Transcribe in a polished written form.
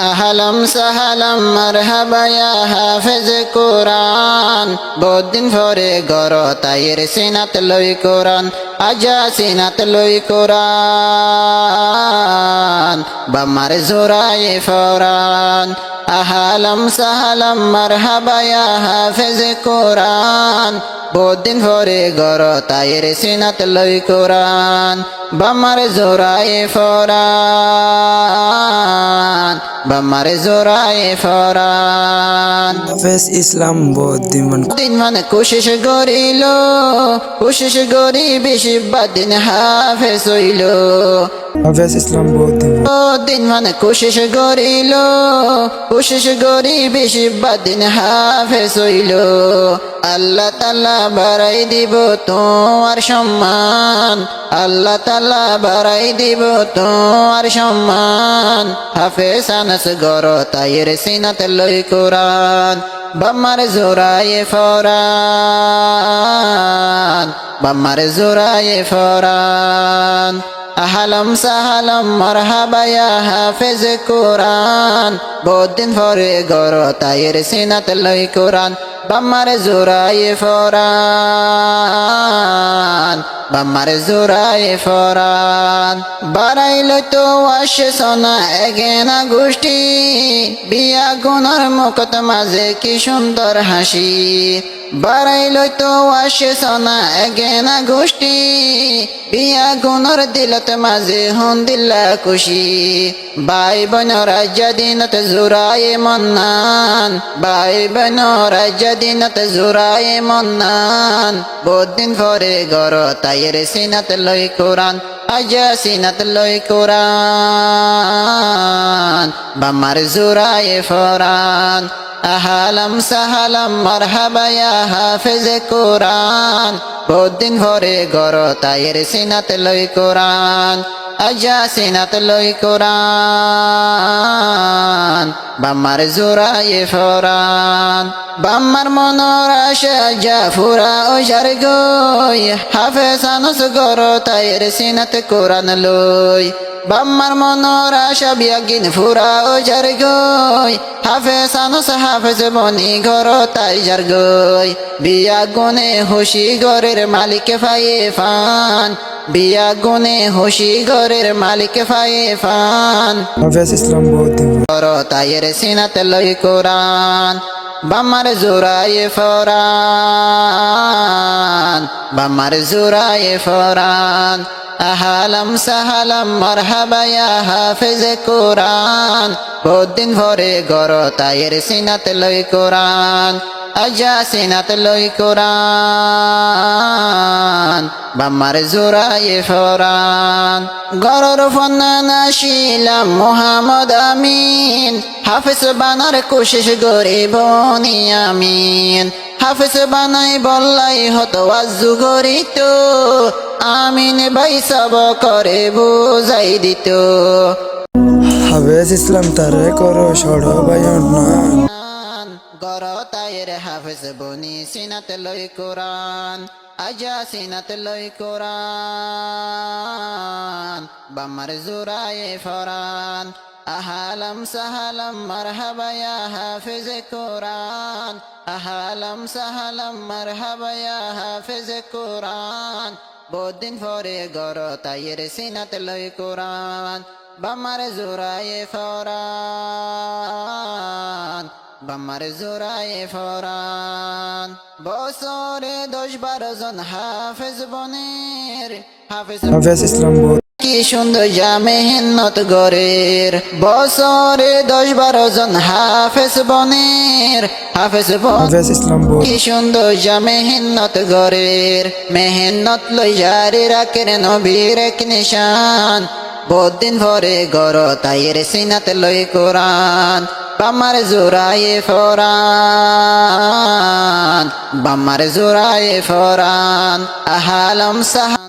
আহলাম সাহালাম মারহাবা ইয়া হাফেজ কোরআন। বহুত দিন পরে গর তাইর সিনাত লই কোরআন, আজা সিনাত লই কোরআন। বামার জোরায়ে ফরান, আহলাম সাহালাম মারহাবা ইয়া হাফেজ কোরআন। বহুত দিন পরে গর তাইর সিনাত লই কোরআন, বামার জোরায়ে ফরান, বামার জোরায়ে ফরান। হাফেজ ইসলাম বদিমান দিন মানে কোশিশ গরিল, কোশিশ গরি বেশি বাদিন হাফেজ হইল। হাফেজ ইসলাম বদিমান দিন মানে কোশিশ গরিল, কোশিশ গরি বেশি বাদিন হাফেজ হইল। আল্লাহ তাআলা বাড়াই দিব তোমার সম্মান, আল্লাহ তাআলা বাড়াই দিব তোমার সম্মান। হাফেজ আনাস গর তাইর সিনাত লই কোরআন, বামার জোরায়ে ফরান, বামার জোরায়ে ফরান। আহলাম সাহালাম মারহাবা ইয়া হাফেজ কোরআন। বহুত দিন পরে গর তাইর সিনাত লই কোরআন, বামার জোরায়ে ফরান, বামার জোরায়ে ফরান। বাড়াইল তো আসে সোনা এগেনা গোষ্ঠী, বিয়া গুনার মুখত মাঝে কি সুন্দর হাসি। বাড়াইল তো আসে সোনা এগেনা গোষ্ঠী, বিয়া গুনার দিলত মাঝে হন দিল্লা খুশি। ভাই বোন রাজ্য দিনত জোরায়ে মন্নান, ভাই বোন রাজ্য দিনত জোরায়ে মন্নান। বহুত দিন পরে গর তাইর সিনাত লই কোরআন, আজা সিনাত লই কোরআন, বামার জোরায়ে ফরান। আহলাম সাহালাম মারহাবা ইয়া হাফেজ কোরআন। বহুত দিন পরে গর তাইর সিনাত লই কোরআন, আজা সিনাত লই কোরআন, বামার জোরায়ে ফরান। বাম্মার মনর আশা যা ফুরা ওজার গই, হাফেজ আনাস গর তাইর সিনাত কোরআন লই। বাম্মার মনর আশা বিয়াগিন ফুরা ওজার গই, হাফেজ আনাস হাফেজ বনি গর তাইজার গই। বিয়া গুনে খুশি গরের মালিক ফায়ে ফান, বিয়া গুনে খুশি গরের মালিক ফায়ে ফান। হাফেজ ইসলাম বদিমান গর তাইর সিনাত লই কোরআন, বামার জোরায়ে ফরান, বামার জোরায়ে ফরান। আহলাম সাহালাম মারহাবা ইয়া হাফেজ কোরআন। বহুত দিন পরে গর তাইর সিনাত লই কোরআন, আজা সিনাত লই কোরআন, বামার জোরায়ে ফরান। গরর ফন্নান আসিলাম মুহাম্মদ আমিন, হাফেজ বানার কোশিশ গরি বনি আমিন। হাফেজ বানাই বললাই হতো আজু গরিত, আমিন ভাই সব করে বুঝাই দিত। হাফেজ ইসলাম তারে করো সড় বায়না গর তাইর হাফেজ বনি সিনাত লই কোরআন, আজা সিনাত লই কোরআন, বামার জোরায়ে ফরান। আহলাম সাহালাম মারহাবা ইয়া হাফেজ কোরআন, আহলাম সাহালাম মারহাবা ইয়া হাফেজ কোরআন। বহুত দিন পরে গর তাইর সিনাত লই কোরআন, বামার জোরায়ে ফরান, বামার জোরায়ে ফরান। বছরে 10-12 জন হাফেজ বনের, হাফেজ ইসলাম কি সুন্দর যা মেহনত গরের। বছরে 10-12 জন হাফেজ বনের, হাফেজ হাফেজ ইসলাম কি সুন্দর যা মেহনত গরের। মেহনত লই জারি রাখের নবীর এক নিশান। বহুত দিন পরে গর তাইর সিনাত লই কোরআন, বামার জোরায়ে ফরান, বামার জোরায়ে ফরান। আহলাম সাহা